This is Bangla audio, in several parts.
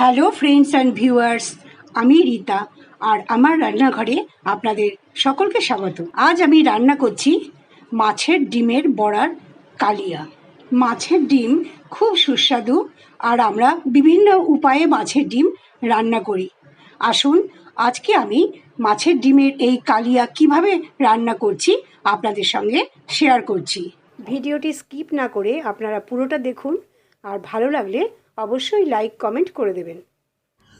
হ্যালো ফ্রেন্ডস অ্যান্ড ভিউয়ার্স, আমি রীতা আর আমার রান্নাঘরে আপনাদের সকলকে স্বাগত। আজ আমি রান্না করছি মাছের ডিমের বড়ার কালিয়া। মাছের ডিম খুব সুস্বাদু আর আমরা বিভিন্ন উপায়ে মাছের ডিম রান্না করি। আসুন আজকে আমি মাছের ডিমের এই কালিয়া কিভাবে রান্না করছি আপনাদের সঙ্গে শেয়ার করছি। ভিডিওটি স্কিপ না করে আপনারা পুরোটা দেখুন আর ভালো লাগলে অবশ্যই লাইক কমেন্ট করে দেবেন।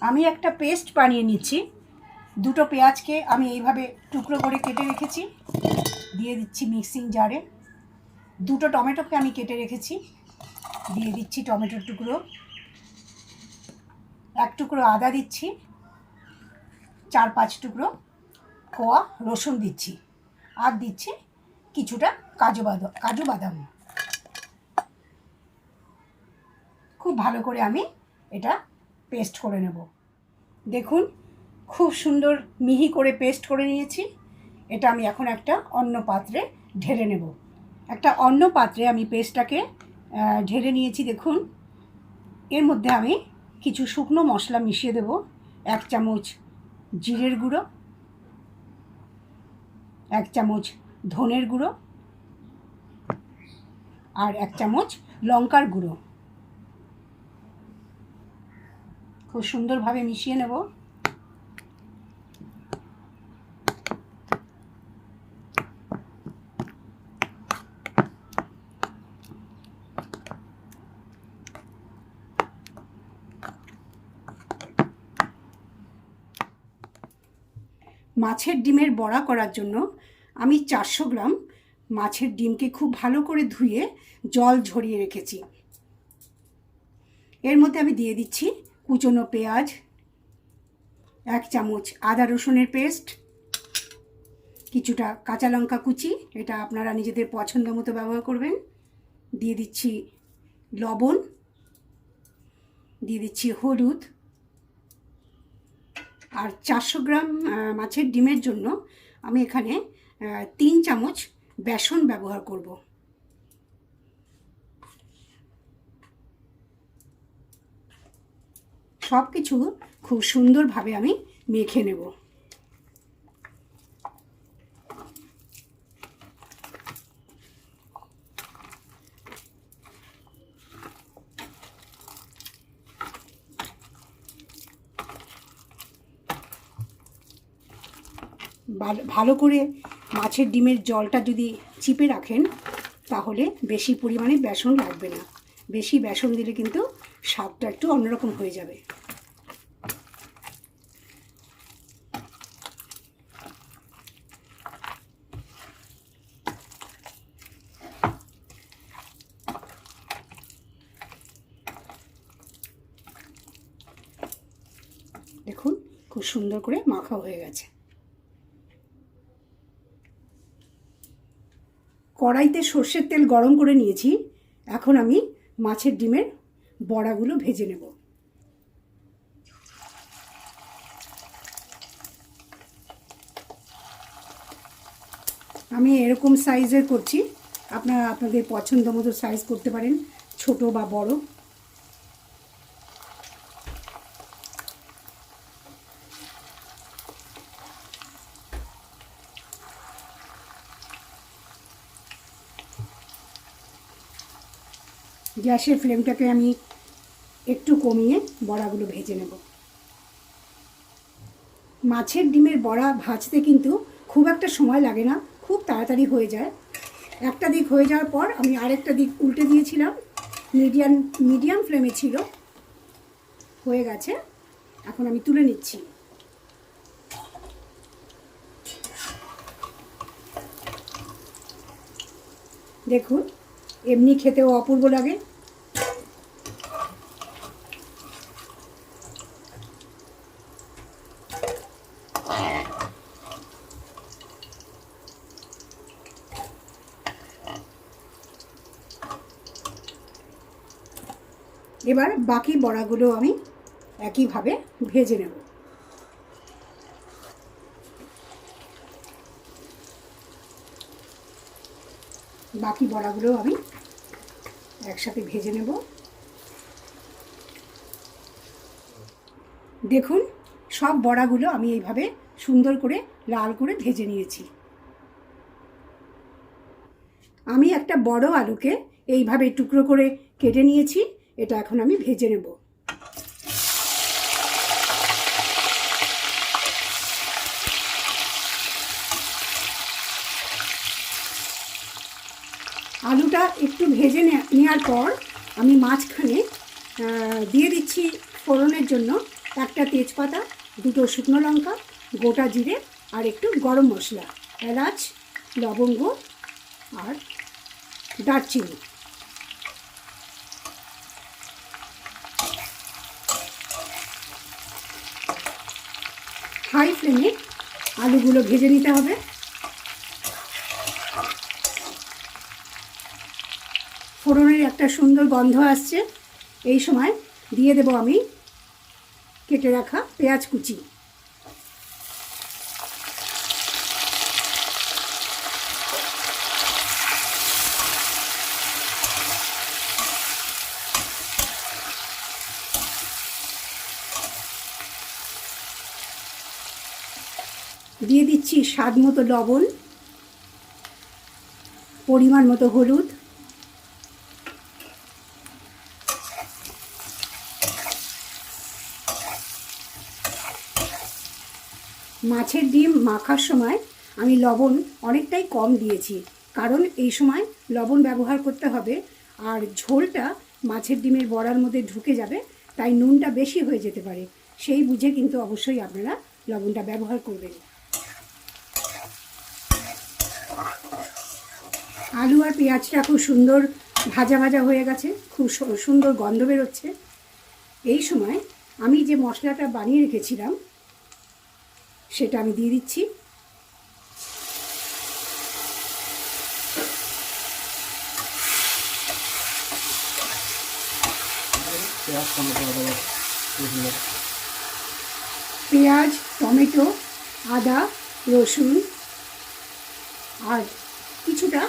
আমি একটা পেস্ট বানিয়ে নিচ্ছি। দুটো পেঁয়াজকে আমি এইভাবে টুকরো করে কেটে রেখেছি, দিয়ে দিচ্ছি মিক্সিং জারে। দুটো টমেটোকে আমি কেটে রেখেছি, দিয়ে দিচ্ছি টমেটোর টুকরো। এক টুকরো আদা দিচ্ছি, 4-5 টুকরো কোয়া রসুন দিচ্ছি, আর দিচ্ছি কিছুটা কাজু বাদাম। খুব ভালো করে আমি এটা পেস্ট করে নেব। দেখুন খুব সুন্দর মিহি করে পেস্ট করে নিয়েছি। এটা আমি এখন একটা অন্য পাত্রে ঢেলে নেব। একটা অন্য পাত্রে আমি পেস্টটাকে ঢেলে নিয়েছি। দেখুন এর মধ্যে আমি কিছু শুকনো মশলা মিশিয়ে দেব। 1 চামচ জিরের গুঁড়ো, 1 চামচ ধনের গুঁড়ো আর 1 চামচ লঙ্কার গুঁড়ো। খুব সুন্দরভাবে মিশিয়ে নেব। মাছের ডিমের বড়া করার জন্য আমি 400 গ্রাম মাছের ডিমকে খুব ভালো করে ধুয়ে জল ঝরিয়ে রেখেছি। এর মধ্যে আমি দিয়ে দিচ্ছি কুচনো পেঁয়াজ, 1 চামচ আদা রসুনের পেস্ট, কিছুটা কাঁচা লঙ্কা কুচি, এটা আপনারা নিজেদের পছন্দ মতো ব্যবহার করবেন। দিয়ে দিচ্ছি লবণ, দিয়ে দিচ্ছি হলুদ। আর 400 গ্রাম মাছের ডিমের জন্য আমি এখানে 3 চামচ বেসন ব্যবহার করব। সব কিছু খুব সুন্দরভাবে আমি মেখে নেব। ভালো করে মাছের ডিমের জলটা যদি চিপে রাখেন তাহলে বেশি পরিমাণে বেসন লাগবে না। বেশি বেসন দিলে কিন্তু স্বাদটা একটু অন্যরকম হয়ে যাবে। দেখুন খুব সুন্দর করে মাখা হয়ে গেছে। কড়াইতে সর্ষের তেল গরম করে নিয়েছি। এখন আমি মাছের ডিমের বড়াগুলো ভেজে নেব। আমি এরকম সাইজের করছি, আপনারা আপনাদের পছন্দ মতো সাইজ করতে পারেন, ছোট বা বড়। গ্যাসের ফ্লেমটাকে আমি একটু কমিয়ে বড়াগুলো ভেজে নেব। মাছের ডিমের বড়া ভাজতে কিন্তু খুব একটা সময় লাগে না, খুব তাড়াতাড়ি হয়ে যায়। একটা দিক হয়ে যাওয়ার পর আমি আরেকটা দিক উল্টে দিয়েছিলাম, মিডিয়াম ফ্লেমে ছিল, হয়ে গেছে। এখন আমি তুলে নিচ্ছি। দেখুন এমনি খেতেও অপূর্ব লাগে। এবার বাকি বড়াগুলো আমি একইভাবে ভেজে নেব। বাকি বড়াগুলো আমি একসাথে ভেজে নেব। দেখুন সব বড়াগুলো আমি এইভাবে সুন্দর করে লাল করে ভেজে নিয়েছি। আমি একটা বড় আলুকে এইভাবে টুকরো করে কেটে নিয়েছি, এটা এখন আমি ভেজে নেব। আলুটা একটু ভেজে নেওয়ার পর আমি মাঝখানে দিয়ে দিচ্ছি ফোড়নের জন্য একটা তেজপাতা, দুটো শুকনো লঙ্কা, গোটা জিরে আর একটু গরম মশলা, এলাচ, লবঙ্গ আর দারচিনি। হাই ফ্লেমে আলুগুলো ভেজে নিতে হবে। ফোড়নের একটা সুন্দর গন্ধ আসছে, এই সময় দিয়ে দেব আমি কেটে রাখা পেঁয়াজ কুচি। দিয়ে দিচ্ছি স্বাদ মতো লবণ, পরিমাণ মতো হলুদ, মাছের ডিম মাখার সময় আমি লবণ অনেকটাই কম দিয়েছি, কারণ এই সময় লবণ ব্যবহার করতে হবে আর ঝোলটা মাছের ডিমের বড়ার মধ্যে ঢুকে যাবে, তাই নুনটা বেশি হয়ে যেতে পারে। সেই বুঝে কিন্তু অবশ্যই আপনারা লবণটা ব্যবহার করবেন। আলু আর পেঁয়াজটা খুব সুন্দর ভাজা ভাজা হয়ে গেছে, খুব সুন্দর গন্ধ বেরোচ্ছে। এই সময় আমি যে মশলাটা বানিয়ে রেখেছিলাম সেটা আমি দিয়ে দিচ্ছি। পেঁয়াজ, টমেটো, আদা, রসুন আর কিছুটা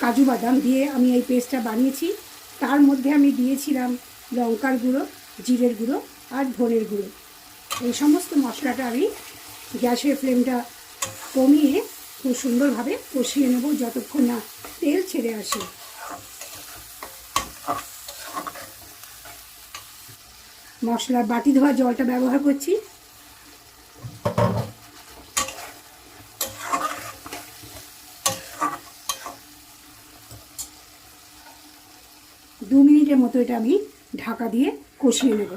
কাজু বাদাম দিয়ে আমি এই পেস্টটা বানিয়েছি। তার মধ্যে আমি দিয়েছিলাম লঙ্কার গুঁড়ো, জিরের গুঁড়ো আর ধনের গুঁড়ো। এই সমস্ত মশলাটা আমি গ্যাসের ফ্লেমটা কমিয়ে খুব সুন্দরভাবে কষিয়ে নেব যতক্ষণ না তেল ছেড়ে আসে। মশলার বাটি ধোয়া জলটা ব্যবহার করছি। দু মিনিটের মতো এটা আমি ঢাকা দিয়ে কষিয়ে নেব।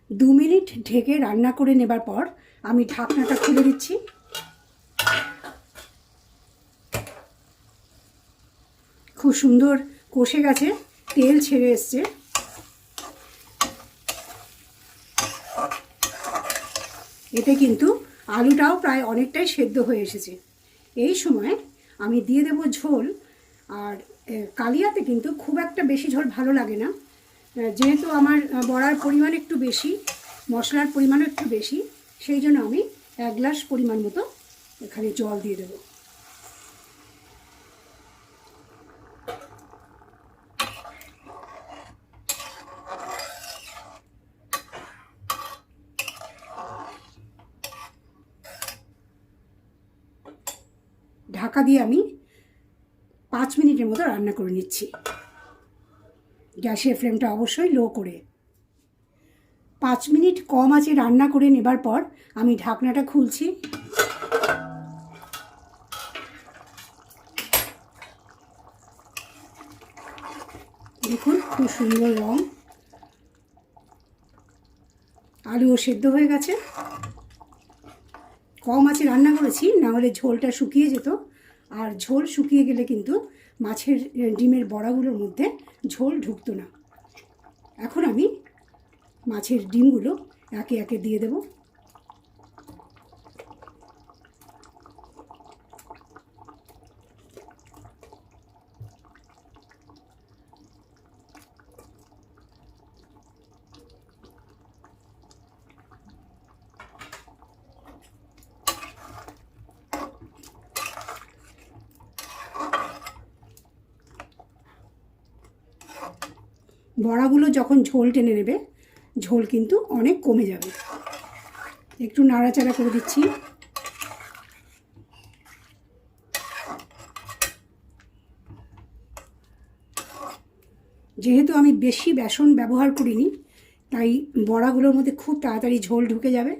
2 মিনিট ঢেকে রান্না করে নেবার পর আমি ঢাকনাটা খুলে দিচ্ছি। খুব সুন্দর কষে গেছে, তেল ছেড়ে এসছে। এতে কিন্তু আলুটাও প্রায় অনেকটাই সেদ্ধ হয়ে এসেছে। এই সময় আমি দিয়ে দেব ঝোল। আর কালিয়াতে কিন্তু খুব একটা বেশি ঝোল ভালো লাগে না, যেহেতু আমার বড়ার পরিমাণ একটু বেশি, মশলার পরিমাণও একটু বেশি, সেই জন্য আমি 1 গ্লাস পরিমাণ মতো এখানে জল দিয়ে দেব। ঢাকা দিয়ে আমি 5 মিনিটের মতো রান্না করে নিচ্ছি, গ্যাসের ফ্লেমটা অবশ্যই লো করে। 5 মিনিট কম আঁচে রান্না করে নেবার পর আমি ঢাকনাটা খুলছি। দেখুন খুব সুন্দর রং, আলুও সেদ্ধ হয়ে গেছে। কম আঁচে রান্না করেছি, না হলে ঝোলটা শুকিয়ে যেত, আর ঝোল শুকিয়ে গেলে কিন্তু মাছের ডিমের বড়াগুলোর মধ্যে ঝোল ঢুকতো না। এখন আমি মাছের ডিমগুলো একে একে দিয়ে দেব। বড়াগুলো যখন ঝোল টেনে নেবে ঝোল কিন্তু অনেক কমে যাবে। একটু নাড়াচাড়া করে দিচ্ছি। যেহেতু আমি বেশি বেসন ব্যবহার করিনি, তাই বড়াগুলোর মধ্যে খুব তাড়াতাড়ি ঝোল ঢুকে যাবে।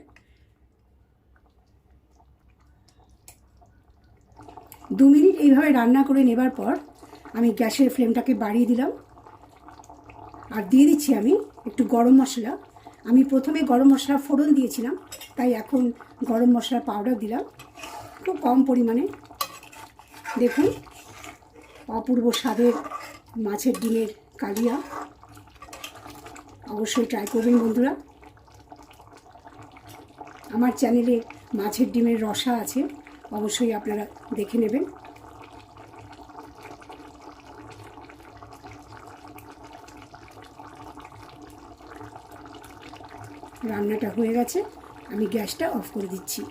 2 মিনিট এইভাবে রান্না করে নেবার পর আমি গ্যাসের ফ্লেমটাকে বাড়িয়ে দিলাম আর দিয়ে দিচ্ছি আমি একটু গরম মশলা। আমি প্রথমে গরম মশলা ফোড়ন দিয়েছিলাম, তাই এখন গরম মশলার পাউডার দিলাম খুব কম পরিমাণে। দেখুন, অপূর্ব স্বাদের মাছের ডিমের কালিয়া অবশ্যই ট্রাই করবেন বন্ধুরা। আমার চ্যানেলে মাছের ডিমের রসা আছে, অবশ্যই আপনারা দেখে নেবেন। রান্নাটা হয়ে গেছে, আমি গ্যাসটা অফ করে দিচ্ছি।